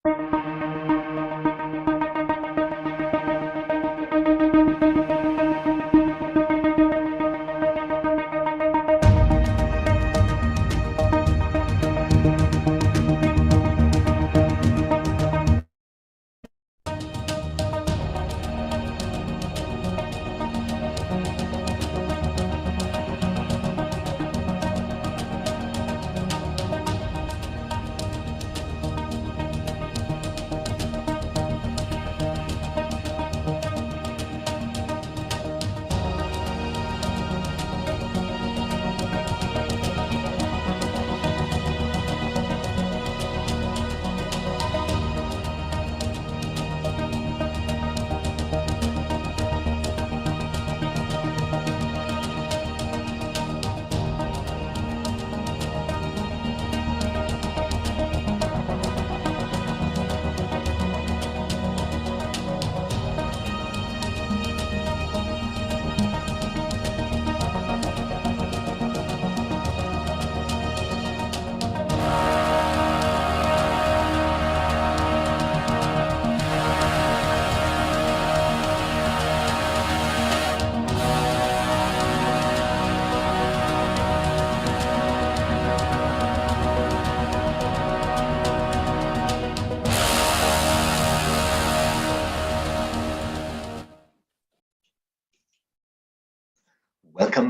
Welcome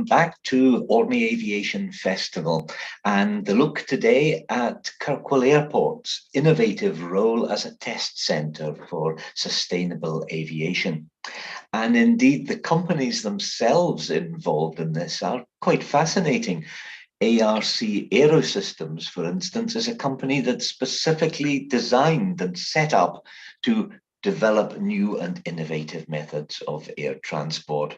back to Orkney Aviation Festival and the look today at Kirkwall Airport's innovative role as a test centre for sustainable aviation. And indeed, the companies themselves involved in this are quite fascinating. Aerosystems, for instance, is a company that's specifically designed and set up to develop new and innovative methods of air transport.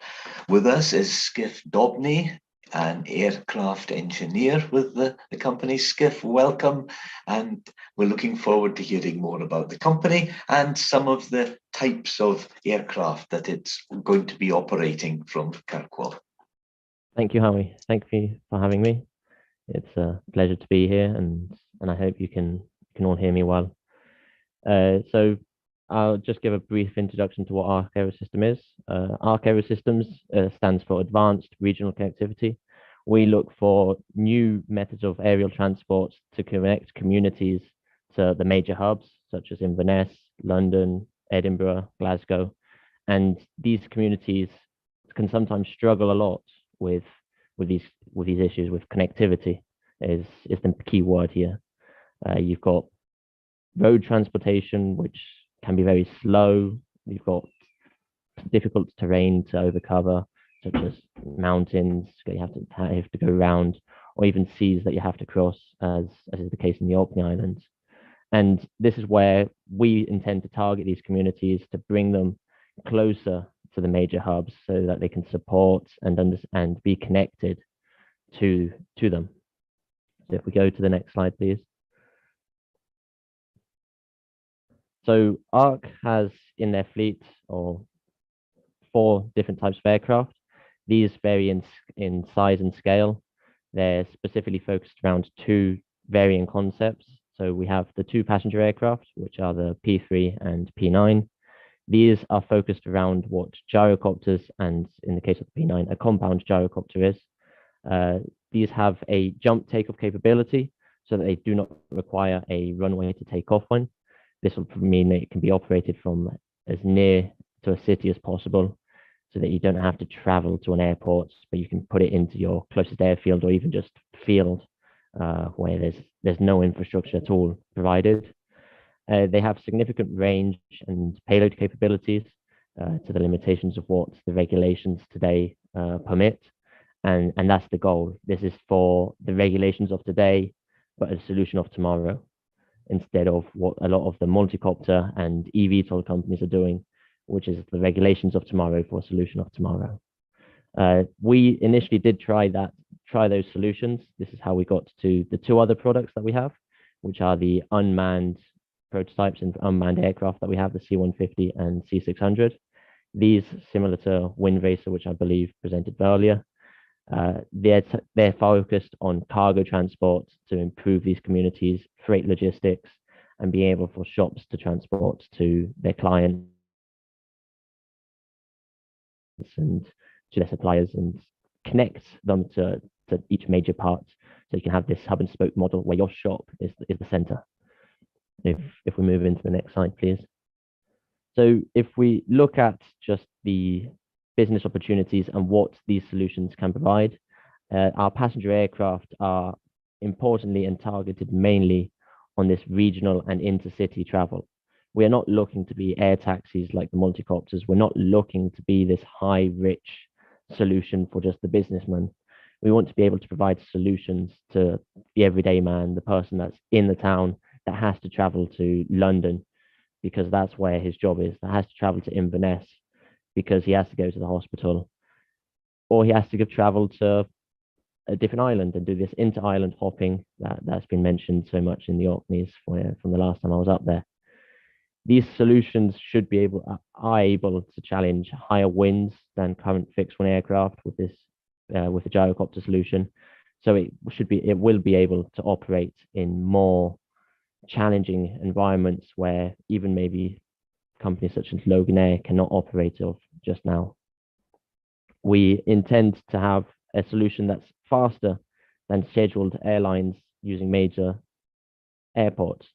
With us is Skif Dobney, an aircraft engineer with the company. Skif, welcome. And we're looking forward to hearing more about the company and some of the types of aircraft that it's going to be operating from Kirkwall. Thank you, Howie. Thank you for having me. It's a pleasure to be here, and I hope you can all hear me well. So I'll just give a brief introduction to what ARC Aerosystem is. ARC Aerosystems stands for Advanced Regional Connectivity. We look for new methods of aerial transport to connect communities to the major hubs, such as Inverness, London, Edinburgh, Glasgow. And these communities can sometimes struggle a lot with these issues with connectivity is the key word here. You've got road transportation, which can be very slow. You've got difficult terrain to overcover, such as mountains you have to go around, or even seas that you have to cross, as is the case in the Orkney Islands. And this is where we intend to target these communities to bring them closer to the major hubs so that they can support and be connected to them. So if we go to the next slide, please. So ARC has in their fleet 4 different types of aircraft. These vary in size and scale. They're specifically focused around 2 varying concepts. So we have the 2 passenger aircraft, which are the P3 and P9. These are focused around what gyrocopters, and in the case of the P9, a compound gyrocopter is. These have a jump takeoff capability, so that they do not require a runway to take off on. This will mean that it can be operated from as near to a city as possible, so that you don't have to travel to an airport, but you can put it into your closest airfield or even just field where there's no infrastructure at all provided. They have significant range and payload capabilities to the limitations of what the regulations today permit. And that's the goal. This is for the regulations of today, but a solution of tomorrow, instead of what a lot of the multicopter and eVTOL companies are doing, which is the regulations of tomorrow for a solution of tomorrow. We initially did try those solutions. This is how we got to the 2 other products that we have, which are the unmanned prototypes and unmanned aircraft that we have, the C-150 and C-600. These, similar to Wind Racer, which I believe presented earlier, they're focused on cargo transport to improve these communities, freight logistics, and being able for shops to transport to their clients and to their suppliers and connect them to each major part. So you can have this hub and spoke model where your shop is the center. If we move into the next slide, please. So if we look at just the business opportunities and what these solutions can provide, our passenger aircraft are importantly and targeted mainly on this regional and intercity travel. We are not looking to be air taxis like the multicopters. We're not looking to be this high rich solution for just the businessman. We want to be able to provide solutions to the everyday man, the person that's in the town that has to travel to London because that's where his job is, that has to travel to Inverness because he has to go to the hospital, or he has to travel to a different island and do this inter-island hopping that's been mentioned so much in the Orkneys from the last time I was up there. These solutions should be are able to challenge higher winds than current fixed wing aircraft with this with the gyrocopter solution. So it will be able to operate in more challenging environments where even maybe companies such as Logan Air cannot operate of just now. We intend to have a solution that's faster than scheduled airlines using major airports.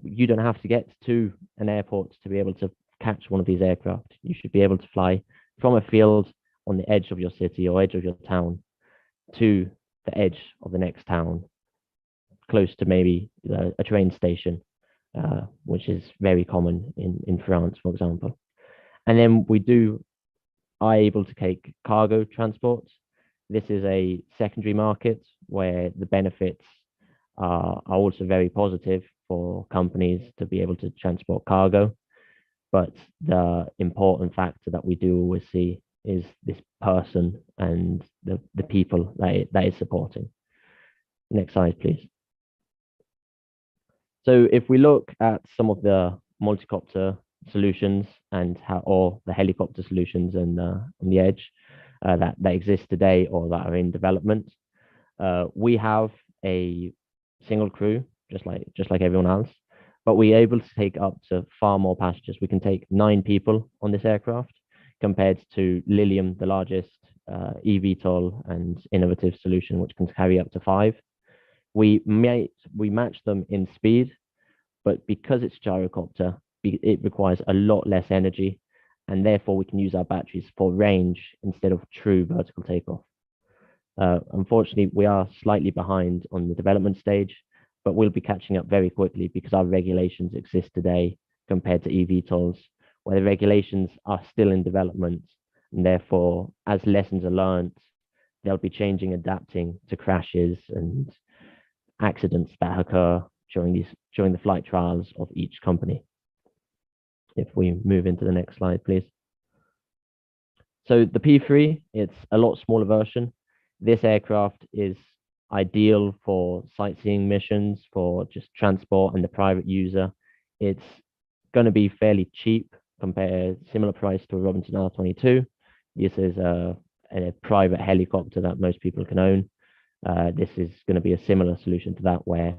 You don't have to get to an airport to be able to catch one of these aircraft. You should be able to fly from a field on the edge of your city or edge of your town to the edge of the next town, close to maybe a train station, which is very common in France, for example. And then we are able to take cargo transport. This is a secondary market where the benefits are also very positive for companies to be able to transport cargo. But the important factor that we do always see is this person and the people that is supporting. Next slide, please. So if we look at some of the multicopter solutions and or the helicopter solutions and on the edge that exist today or that are in development, we have a single crew, just like everyone else, but we're able to take up to far more passengers. We can take 9 people on this aircraft compared to Lilium, the largest eVTOL and innovative solution, which can carry up to 5. We match them in speed, but because it's gyrocopter, it requires a lot less energy, and therefore we can use our batteries for range instead of true vertical takeoff. Unfortunately, we are slightly behind on the development stage, but we'll be catching up very quickly because our regulations exist today compared to eVTOLs, where the regulations are still in development, and therefore, as lessons are learned, they'll be changing, adapting to crashes and accidents that occur during the flight trials of each company. If we move into the next slide, please. So the P3, it's a lot smaller version. This aircraft is ideal for sightseeing missions, for just transport and the private user. It's going to be fairly cheap compared, similar price to a Robinson R22. This is a private helicopter that most people can own. This is going to be a similar solution to that, where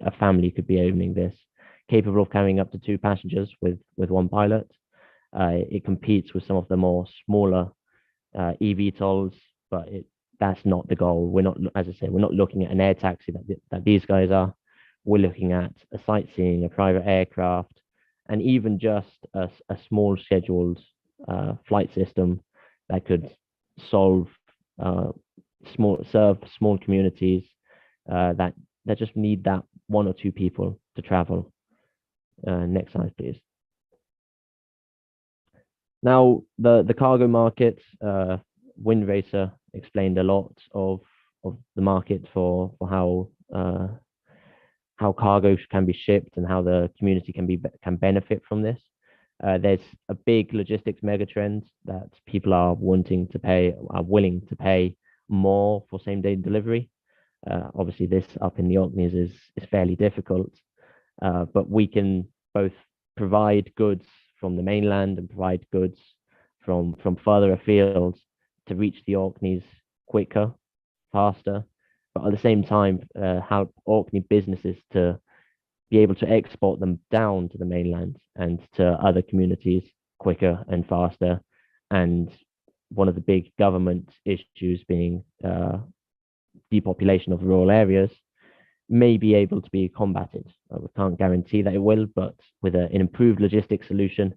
a family could be owning this, capable of carrying up to 2 passengers with 1 pilot. It competes with some of the more smaller eVTOLs, but that's not the goal. We're not, as I say, we're not looking at an air taxi that these guys are. We're looking at a sightseeing, a private aircraft, and even just a small scheduled flight system that could serve small communities that just need that 1 or 2 people to travel. Next slide, please. Now, the cargo market, Wind Racer explained a lot of the market for how cargo can be shipped and how the community can benefit from this. There's a big logistics megatrend that people are willing to pay more for same-day delivery. Obviously, this up in the Orkneys is fairly difficult, but we can both provide goods from the mainland and provide goods from further afield to reach the Orkneys quicker, faster, but at the same time help Orkney businesses to be able to export them down to the mainland and to other communities quicker and faster. And one of the big government issues being depopulation of rural areas may be able to be combated. We can't guarantee that it will, but with an improved logistics solution,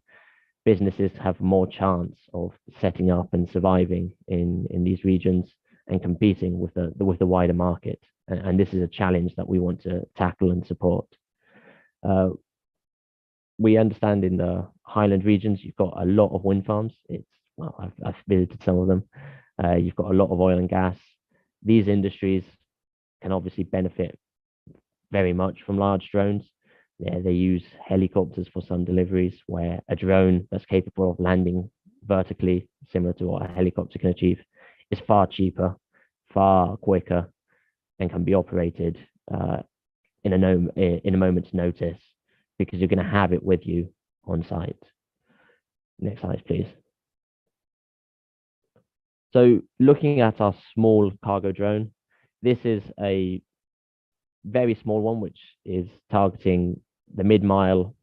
businesses have more chance of setting up and surviving in these regions and competing with the wider market. And this is a challenge that we want to tackle and support. We understand in the highland regions, you've got a lot of wind farms. Well, I've visited some of them. You've got a lot of oil and gas. These industries can obviously benefit very much from large drones. They use helicopters for some deliveries, where a drone that's capable of landing vertically, similar to what a helicopter can achieve, is far cheaper, far quicker, and can be operated in a moment's notice, because you're going to have it with you on site. Next slide, please. So looking at our small cargo drone, this is a very small one, which is targeting the mid-mile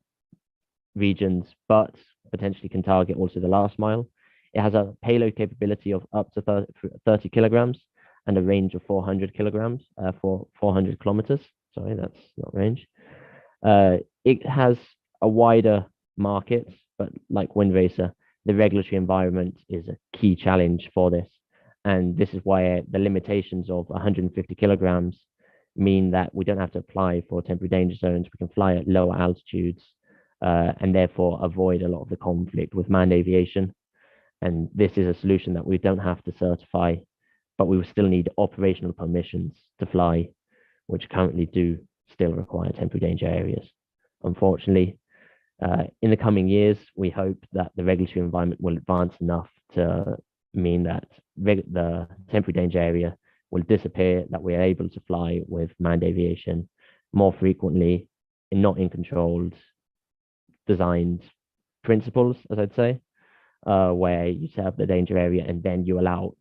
regions, but potentially can target also the last mile. It has a payload capability of up to 30 kilograms and a range of 400 kilograms for 400 kilometers. Sorry, that's not range. It has a wider market, but like Wind Racer, the regulatory environment is a key challenge for this. And this is why the limitations of 150 kilograms mean that we don't have to apply for temporary danger zones. We can fly at lower altitudes and therefore avoid a lot of the conflict with manned aviation. And this is a solution that we don't have to certify, but we will still need operational permissions to fly, which currently do still require temporary danger areas. Unfortunately, in the coming years, we hope that the regulatory environment will advance enough to mean that the temporary danger area will disappear, that we are able to fly with manned aviation more frequently, and not in controlled, designed principles, as I'd say, where you set up the danger area and then you allow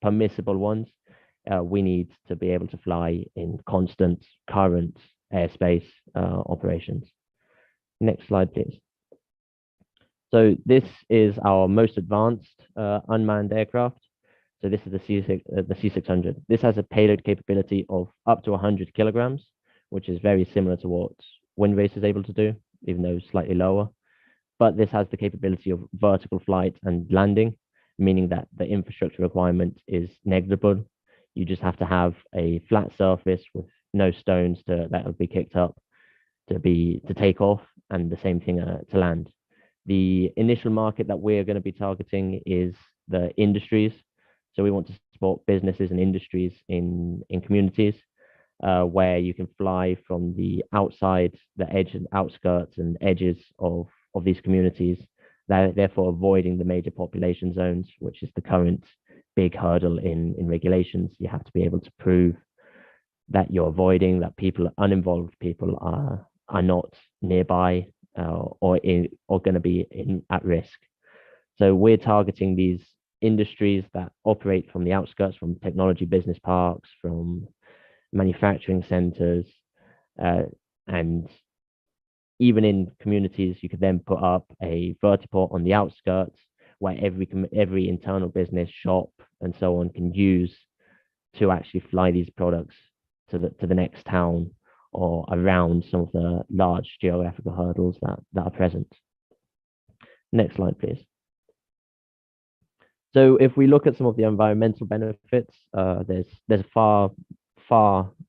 permissible ones. We need to be able to fly in constant current airspace operations. Next slide, please. So this is our most advanced unmanned aircraft. So this is the C600. This has a payload capability of up to 100 kilograms, which is very similar to what Wind Racer is able to do, even though slightly lower. But this has the capability of vertical flight and landing, meaning that the infrastructure requirement is negligible. You just have to have a flat surface with no stones that will be kicked up to take off, and the same thing to land. The initial market that we're going to be targeting is the industries. So we want to support businesses and industries in communities where you can fly from the outside, the edge and outskirts and edges of these communities, therefore avoiding the major population zones, which is the current big hurdle in regulations. You have to be able to prove that you're avoiding, that uninvolved people are not nearby or going to be at risk. So we're targeting these industries that operate from the outskirts, from technology business parks, from manufacturing centers, and even in communities, you could then put up a vertiport on the outskirts where every internal business, shop, and so on can use to actually fly these products to the next town or around some of the large geographical hurdles that are present. Next slide, please. So if we look at some of the environmental benefits, there's far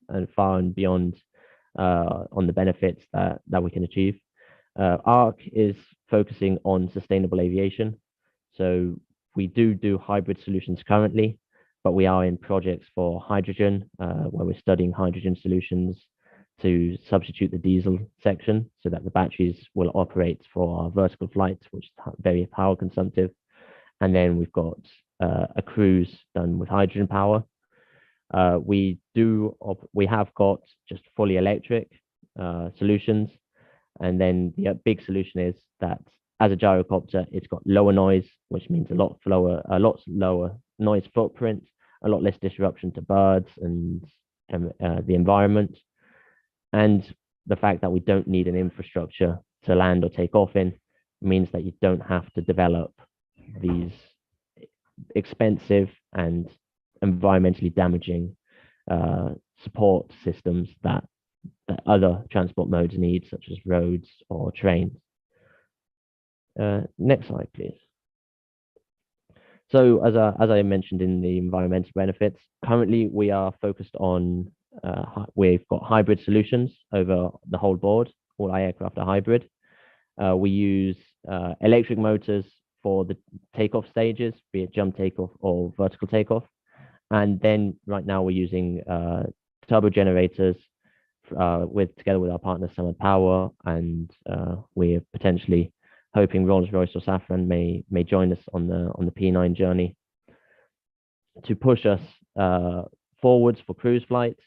and beyond on the benefits that we can achieve. ARC is focusing on sustainable aviation. So we do hybrid solutions currently, but we are in projects for hydrogen, where we're studying hydrogen solutions to substitute the diesel section so that the batteries will operate for our vertical flights, which is very power consumptive. And then we've got a cruise done with hydrogen power. We have got just fully electric solutions. And then the big solution is that as a gyrocopter, it's got lower noise, which means a lot lower noise footprint, a lot less disruption to birds and the environment. And the fact that we don't need an infrastructure to land or take off in means that you don't have to develop these expensive and environmentally damaging support systems that other transport modes need, such as roads or trains. Next slide, please. So as I mentioned in the environmental benefits, currently we are focused on, we've got hybrid solutions over the whole board. All our aircraft are hybrid. We use electric motors for the takeoff stages, be it jump takeoff or vertical takeoff. And then right now we're using turbo generators together with our partner Summit Power, and we're potentially hoping Rolls-Royce or Safran may join us on the P9 journey to push us forwards for cruise flights.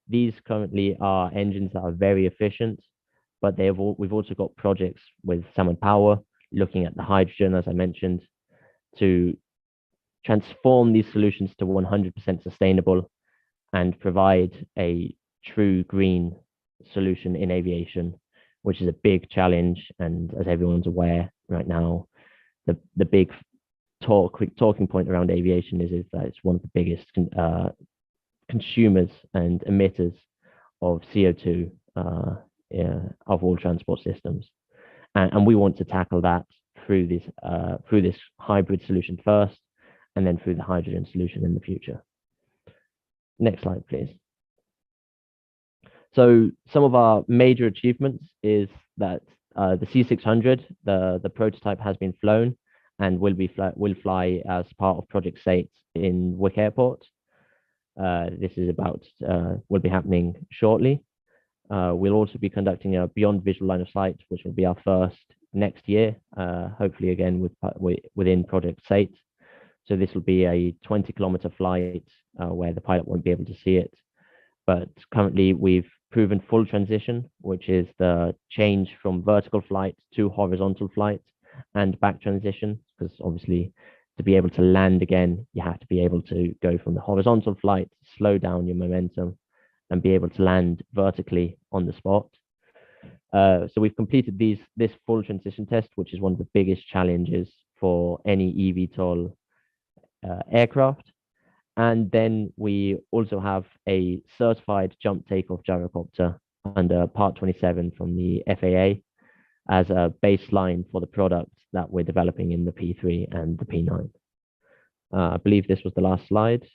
These currently are engines that are very efficient, but we've also got projects with Summit Power looking at the hydrogen, as I mentioned, to transform these solutions to 100% sustainable and provide a true green solution in aviation, which is a big challenge. And as everyone's aware right now, the big talking point around aviation is that it's one of the biggest consumers and emitters of CO2 of all transport systems. And we want to tackle that through this hybrid solution first, and then through the hydrogen solution in the future. Next slide, please. So some of our major achievements is that the C600, the prototype has been flown and will fly as part of Project SATE in Wick Airport. This is will be happening shortly. We'll also be conducting a beyond visual line of sight, which will be our first next year, hopefully again within Project SATE. So this will be a 20-kilometer flight where the pilot won't be able to see it. But currently we've proven full transition, which is the change from vertical flight to horizontal flight and back transition, because obviously to be able to land again, you have to be able to go from the horizontal flight, slow down your momentum, and be able to land vertically on the spot. So we've completed this full transition test, which is one of the biggest challenges for any eVTOL aircraft. And then we also have a certified jump takeoff gyrocopter under Part 27 from the FAA as a baseline for the product that we're developing in the P3 and the P9. I believe this was the last slide.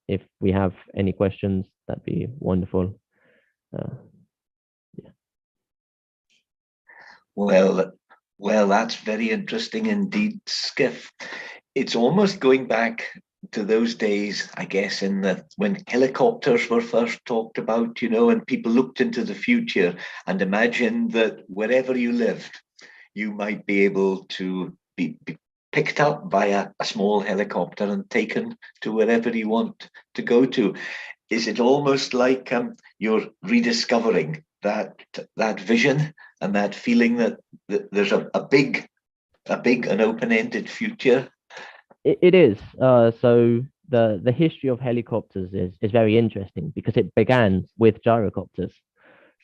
If we have any questions, that'd be wonderful. Yeah. Well, that's very interesting indeed, Skif. It's almost going back to those days, I guess, when helicopters were first talked about, and people looked into the future and imagined that wherever you lived, you might be able to be picked up by a small helicopter and taken to wherever you want to go to. Is it almost like you're rediscovering that vision and that feeling that there's a big and open-ended future? It is. So the history of helicopters is very interesting because it began with gyrocopters.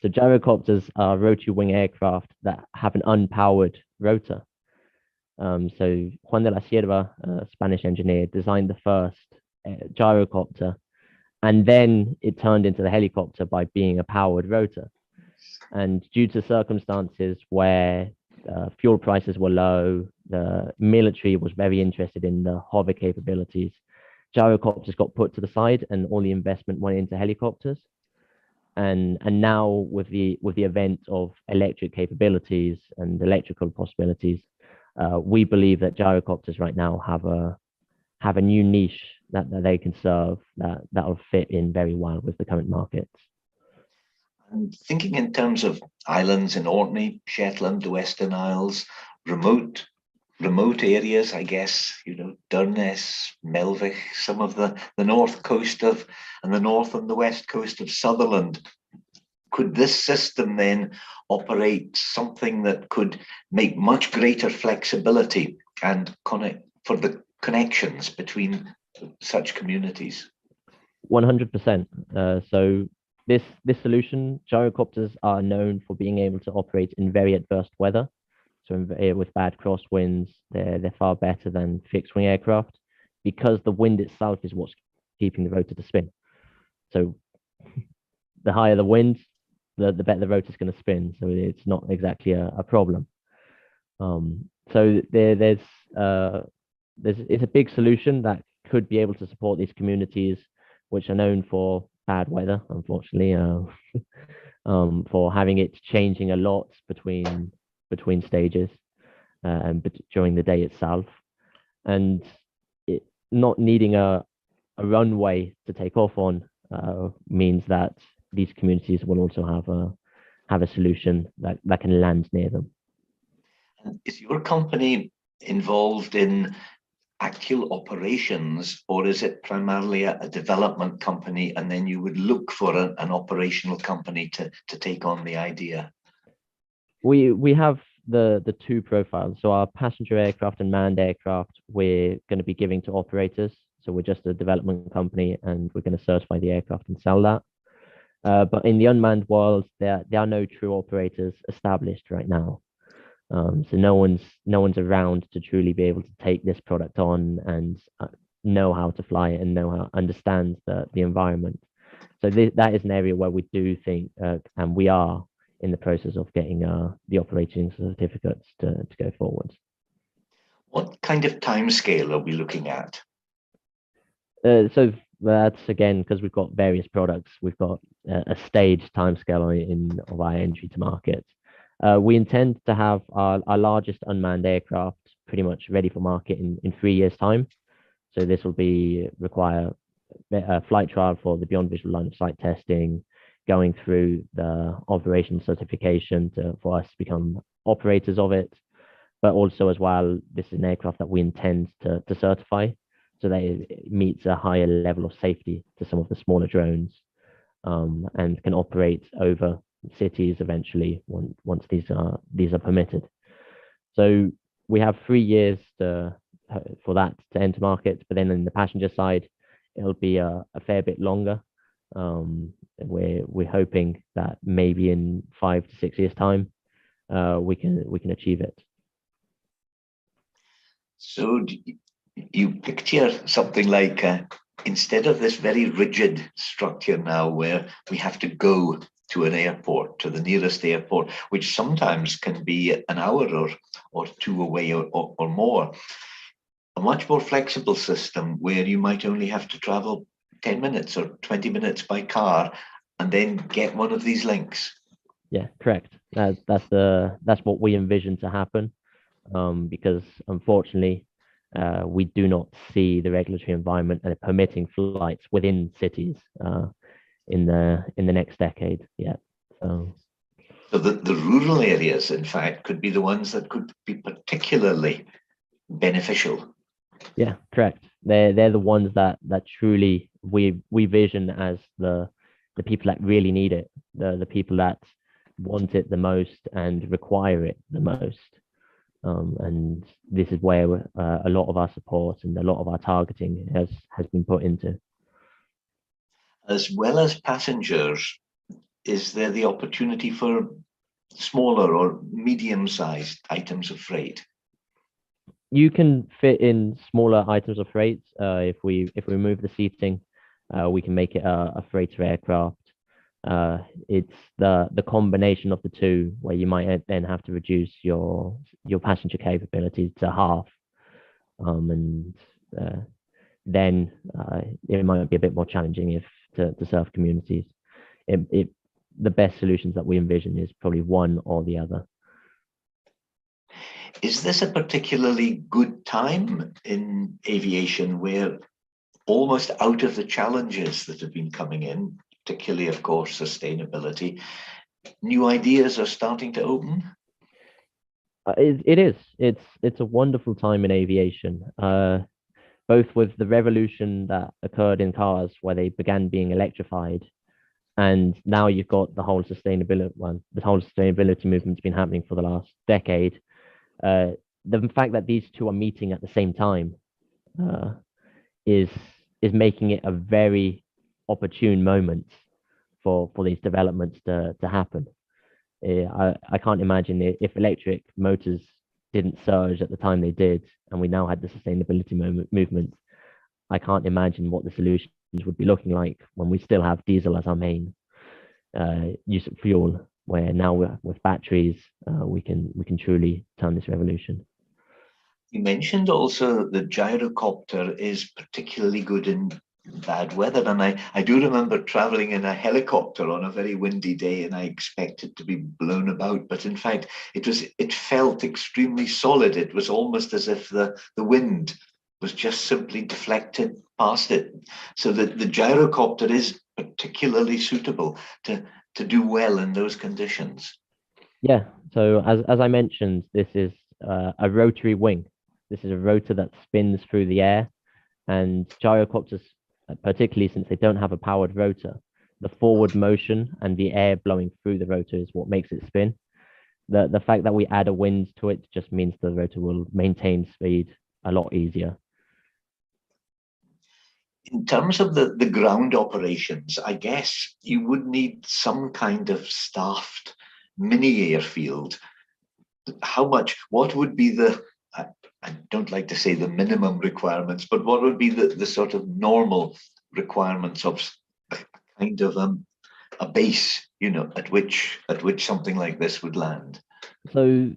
So gyrocopters are rotary wing aircraft that have an unpowered rotor. So Juan de la Cierva, a Spanish engineer, designed the first gyrocopter, and then it turned into the helicopter by being a powered rotor. And due to circumstances where fuel prices were low, the military was very interested in the hover capabilities, gyrocopters got put to the side and all the investment went into helicopters. And now with the event of electric capabilities and electrical possibilities, we believe that gyrocopters right now have a new niche that they can serve that will fit in very well with the current markets. And thinking in terms of islands in Orkney, Shetland, the Western Isles, remote areas, I guess, Durness, Melvich, some of the north coast and the north and the west coast of Sutherland. Could this system then operate something that could make much greater flexibility and connect for the connections between such communities? 100%. So This solution, gyrocopters are known for being able to operate in very adverse weather. So with bad crosswinds, they're far better than fixed wing aircraft because the wind itself is what's keeping the rotor to spin. So the higher the wind, the better the rotor is going to spin. So it's not exactly a problem. So it's a big solution that could be able to support these communities, which are known for bad weather, unfortunately, for having it changing a lot between stages and during the day itself, and it not needing a runway to take off on means that these communities will also have a solution that can land near them. Is your company involved in actual operations, or is it primarily a development company, and then you would look for an operational company to take on the idea? We have the two profiles. So our passenger aircraft and manned aircraft, we're going to be giving to operators. So we're just a development company, and we're going to certify the aircraft and sell that. But in the unmanned world, there are no true operators established right now. So no one's around to truly be able to take this product on and know how to fly it and understand the environment. So that is an area where we do think, and we are in the process of getting the operating certificates to go forward. What kind of timescale are we looking at? So that's again because we've got various products. We've got a staged timescale of our entry to market. We intend to have our largest unmanned aircraft pretty much ready for market in 3 years' time. So this will require a flight trial for the beyond visual line of sight testing, going through the operation certification for us to become operators of it. But also as well, this is an aircraft that we intend to certify so that it meets a higher level of safety to some of the smaller drones and can operate over cities eventually once these are permitted. So we have 3 years for that to enter market, but then in the passenger side, it'll be a fair bit longer. We're hoping that maybe in 5 to 6 years' time, we can achieve it. So you picture something like instead of this very rigid structure now where we have to go to an airport, to the nearest airport, which sometimes can be an hour or two away or more, a much more flexible system where you might only have to travel 10 minutes or 20 minutes by car and then get one of these links. Yeah, correct. That's what we envision to happen, because unfortunately, we do not see the regulatory environment and permitting flights within cities in the next decade yet. So the rural areas, in fact, could be the ones that could be particularly beneficial. Yeah, correct. They're the ones that truly we vision as the people that really need it, the people that want it the most and require it the most. And this is where a lot of our support and a lot of our targeting has been put into. As well as passengers, is there the opportunity for smaller or medium-sized items of freight? You can fit in smaller items of freight. If we remove the seating, we can make it a freighter aircraft. It's the combination of the two where you might then have to reduce your passenger capabilities to half, and then it might be a bit more challenging to serve communities. The best solutions that we envision is probably one or the other. Is this a particularly good time in aviation where almost out of the challenges that have been coming in, particularly, of course, sustainability, new ideas are starting to open? It is. It's a wonderful time in aviation, both with the revolution that occurred in cars where they began being electrified, and now you've got the whole sustainability one. The whole sustainability movement's been happening for the last decade. The fact that these two are meeting at the same time is making it a very opportune moment for these developments to happen. I can't imagine if electric motors didn't surge at the time they did, and we now had the sustainability movement. I can't imagine what the solutions would be looking like when we still have diesel as our main use of fuel. Where now with batteries, we can truly turn this revolution. You mentioned also that the gyrocopter is particularly good in bad weather. And I do remember traveling in a helicopter on a very windy day, and I expected to be blown about. But in fact, it felt extremely solid. It was almost as if the wind was just simply deflected past it. So that the gyrocopter is particularly suitable to do well in those conditions. Yeah, so as I mentioned, this is a rotary wing. This is a rotor that spins through the air, and gyrocopters, particularly since they don't have a powered rotor, the forward motion and the air blowing through the rotor is what makes it spin. The fact that we add a wind to it just means the rotor will maintain speed a lot easier. In terms of the ground operations, I guess you would need some kind of staffed mini airfield. What would be I don't like to say the minimum requirements, but what would be the sort of normal requirements of a kind of a base, at which something like this would land? So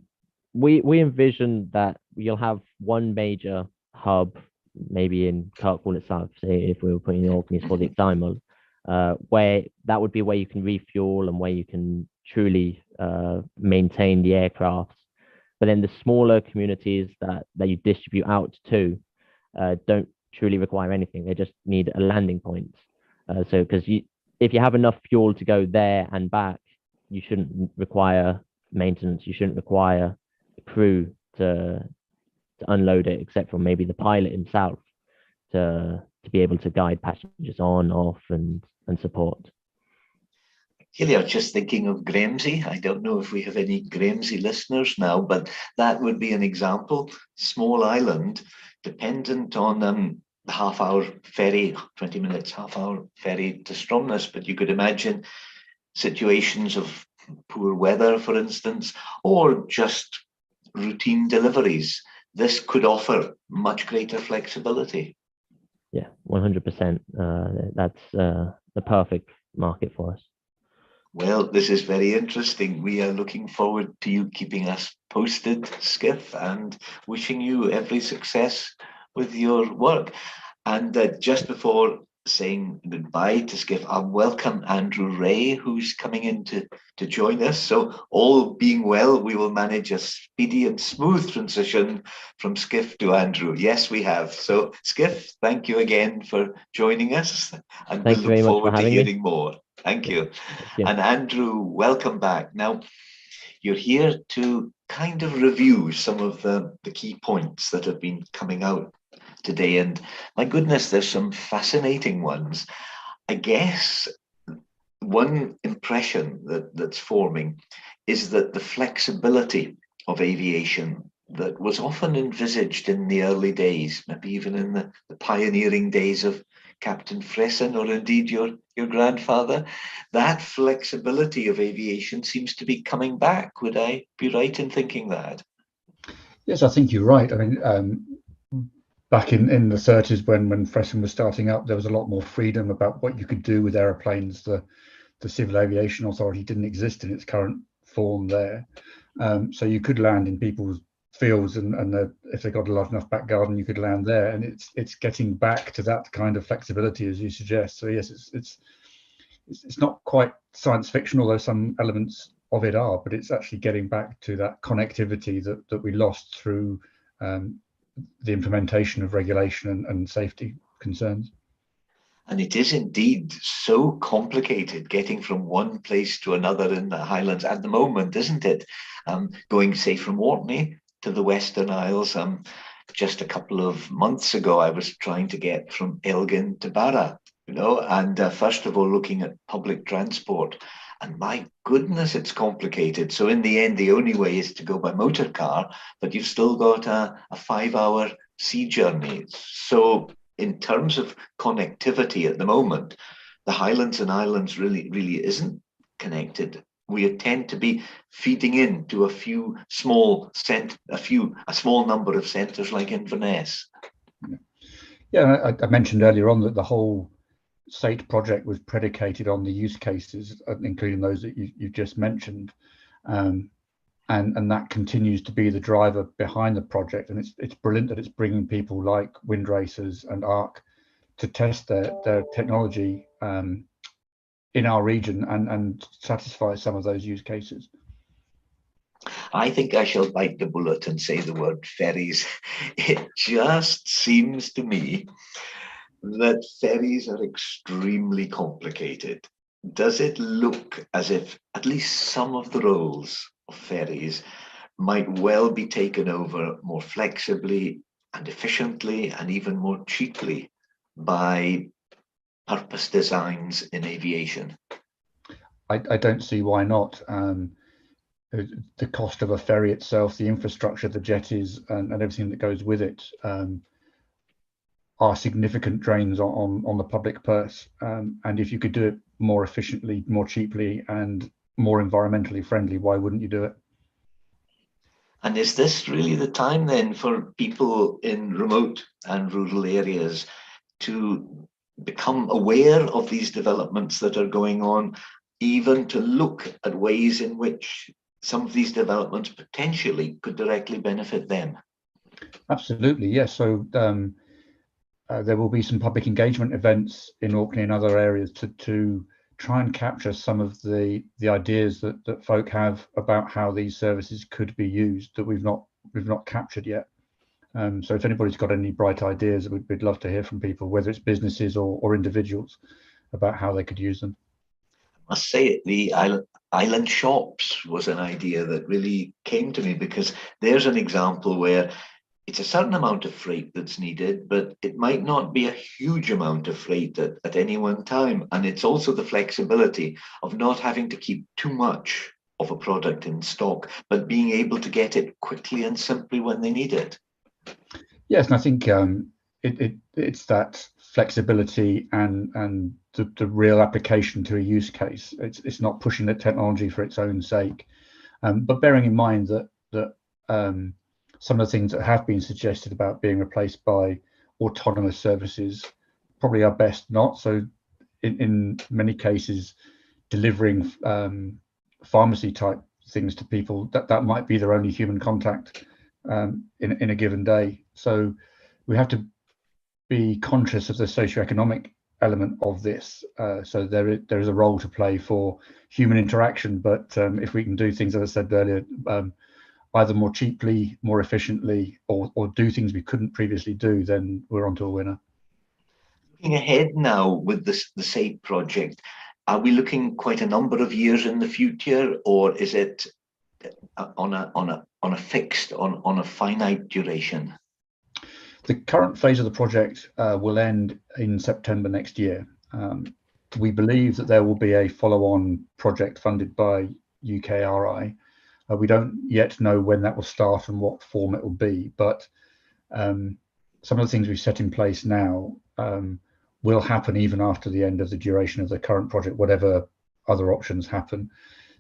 we envision that you'll have one major hub, maybe in Kirkwall itself, say if we were putting in Orkneys for the example, where that would be where you can refuel and where you can truly maintain the aircraft. But then the smaller communities that you distribute out to don't truly require anything. They just need a landing point. So because if you have enough fuel to go there and back, you shouldn't require maintenance. You shouldn't require a crew to unload it, except for maybe the pilot himself to be able to guide passengers on, off, and support. Here, I was just thinking of Grahamsey. I don't know if we have any Grahamsey listeners now, but that would be an example. Small island, dependent on the half-hour ferry, 20 minutes, half-hour ferry to Stromness. But you could imagine situations of poor weather, for instance, or just routine deliveries. This could offer much greater flexibility. Yeah, 100%. That's the perfect market for us. Well, this is very interesting. We are looking forward to you keeping us posted, Skif, and wishing you every success with your work. And just before saying goodbye to Skif, I'll welcome Andrew Ray, who's coming in to join us. So all being well, we will manage a speedy and smooth transition from Skif to Andrew. Yes, we have. So Skif, thank you again for joining us. And we look forward to hearing more. Thank you. And Andrew, welcome back. Now, you're here to kind of review some of the key points that have been coming out today. And my goodness, there's some fascinating ones. I guess one impression that's forming is that the flexibility of aviation that was often envisaged in the early days, maybe even in the pioneering days of Captain Fresson, or indeed your grandfather, that flexibility of aviation seems to be coming back. Would I be right in thinking that? Yes, I think you're right. I mean, back in the 30s, when Fresson was starting up, there was a lot more freedom about what you could do with aeroplanes. The Civil Aviation Authority didn't exist in its current form there. So you could land in people's fields, and if they got a large enough back garden, you could land there. And it's getting back to that kind of flexibility, as you suggest. So yes, it's not quite science fiction, although some elements of it are, but it's actually getting back to that connectivity that we lost through the implementation of regulation and safety concerns. And it is indeed so complicated getting from one place to another in the Highlands at the moment, isn't it? Going, say, from Orkney to the Western Isles. Just a couple of months ago, I was trying to get from Elgin to Barra, and first of all, looking at public transport. And my goodness, it's complicated. So in the end, the only way is to go by motor car, but you've still got a 5-hour sea journey. So in terms of connectivity at the moment, the Highlands and Islands really isn't connected. We tend to be feeding into a small number of centres like Inverness. Yeah, I mentioned earlier on that the whole SATE project was predicated on the use cases, including those that you just mentioned, and that continues to be the driver behind the project. And it's brilliant that it's bringing people like Wind Racers and ARC to test their technology in our region and satisfy some of those use cases. I think I shall bite the bullet and say the word ferries. It just seems to me that ferries are extremely complicated. Does it look as if at least some of the roles of ferries might well be taken over more flexibly and efficiently and even more cheaply by purpose designs in aviation? I don't see why not. The cost of a ferry itself, the infrastructure, the jetties, and everything that goes with it are significant drains on the public purse. And if you could do it more efficiently, more cheaply, and more environmentally friendly, why wouldn't you do it? And is this really the time then for people in remote and rural areas to become aware of these developments that are going on, even to look at ways in which some of these developments potentially could directly benefit them? Absolutely, yes. So there will be some public engagement events in Orkney and other areas to try and capture some of the ideas that folk have about how these services could be used that we've not captured yet. So if anybody's got any bright ideas, we'd love to hear from people, whether it's businesses or individuals, about how they could use them. I must say, the island shops was an idea that really came to me, because there's an example where it's a certain amount of freight that's needed, but it might not be a huge amount of freight at any one time. And it's also the flexibility of not having to keep too much of a product in stock, but being able to get it quickly and simply when they need it. Yes, and I think it's that flexibility and the real application to a use case. It's not pushing the technology for its own sake, but bearing in mind that some of the things that have been suggested about being replaced by autonomous services probably are best not. So in many cases, delivering pharmacy type things to people, that might be their only human contact in a given day. So we have to be conscious of the socioeconomic element of this. So there is a role to play for human interaction, but if we can do things, as I said earlier, either more cheaply, more efficiently, or do things we couldn't previously do, then we're onto a winner. Looking ahead now with the SATE project, are we looking quite a number of years in the future, or is it on a finite duration? The current phase of the project will end in September next year. We believe that there will be a follow-on project funded by UKRI. We don't yet know when that will start and what form it will be, but some of the things we've set in place now will happen even after the end of the duration of the current project, whatever other options happen.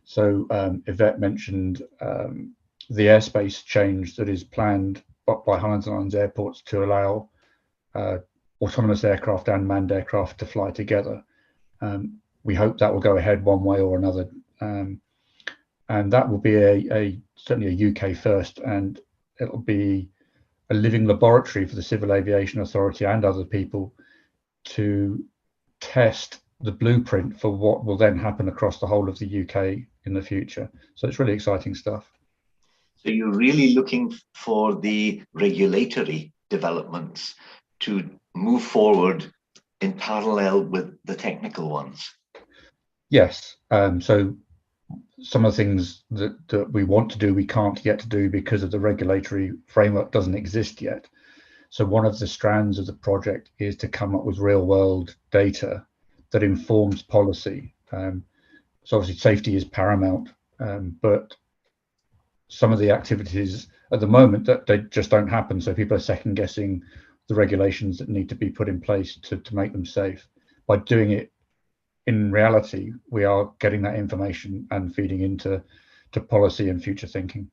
So Yvette mentioned the airspace change that is planned by Highlands and Islands airports to allow autonomous aircraft and manned aircraft to fly together. We hope that will go ahead one way or another. And that will be certainly a UK first, and it'll be a living laboratory for the Civil Aviation Authority and other people to test the blueprint for what will then happen across the whole of the UK in the future. So it's really exciting stuff. So you're really looking for the regulatory developments to move forward in parallel with the technical ones? Yes. So some of the things that we want to do, we can't yet to do because of the regulatory framework doesn't exist yet. So one of the strands of the project is to come up with real world data that informs policy. So obviously safety is paramount, but some of the activities at the moment that they just don't happen. So people are second guessing the regulations that need to be put in place to make them safe. By doing it in reality, we are getting that information and feeding into policy and future thinking.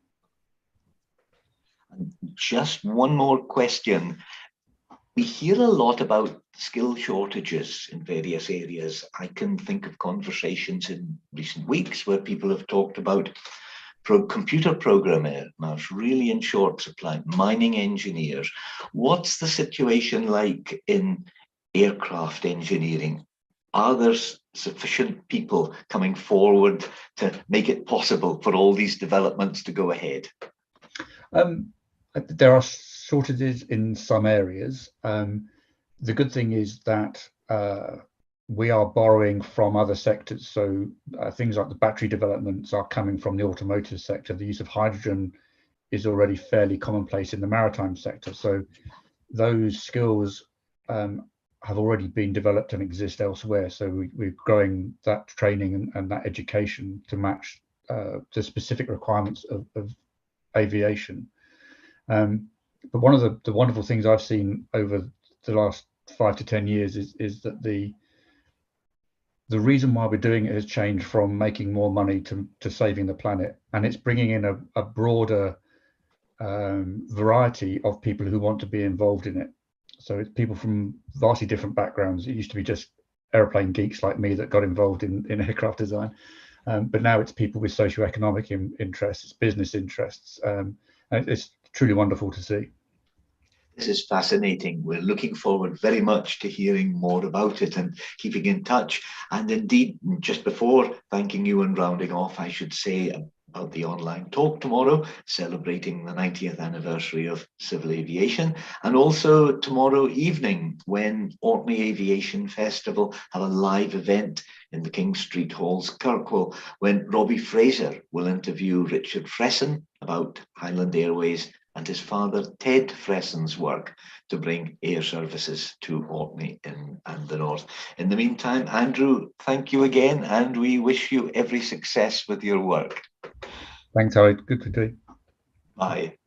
Just one more question. We hear a lot about skill shortages in various areas. I can think of conversations in recent weeks where people have talked about computer programmers, really in short supply, mining engineers. What's the situation like in aircraft engineering? Are there sufficient people coming forward to make it possible for all these developments to go ahead? There are shortages in some areas. The good thing is that we are borrowing from other sectors. So things like the battery developments are coming from the automotive sector. The use of hydrogen is already fairly commonplace in the maritime sector. So those skills have already been developed and exist elsewhere. So we're growing that training and that education to match the specific requirements of aviation. But one of the wonderful things I've seen over the last 5 to 10 years is that the reason why we're doing it has changed from making more money to saving the planet, and it's bringing in a broader variety of people who want to be involved in it. So it's people from vastly different backgrounds. It used to be just airplane geeks like me that got involved in aircraft design, but now it's people with socioeconomic interests, business interests, and it's truly wonderful to see. This is fascinating. We're looking forward very much to hearing more about it and keeping in touch. And indeed, just before thanking you and rounding off, I should say about the online talk tomorrow, celebrating the 90th anniversary of civil aviation, and also tomorrow evening when Orkney Aviation Festival have a live event in the King Street Halls, Kirkwall, when Robbie Fraser will interview Richard Fresson about Highland Airways and his father Ted Fresson's work to bring air services to Orkney and the north. In the meantime, Andrew, thank you again, and we wish you every success with your work. Thanks, Howard. Good to do. Bye.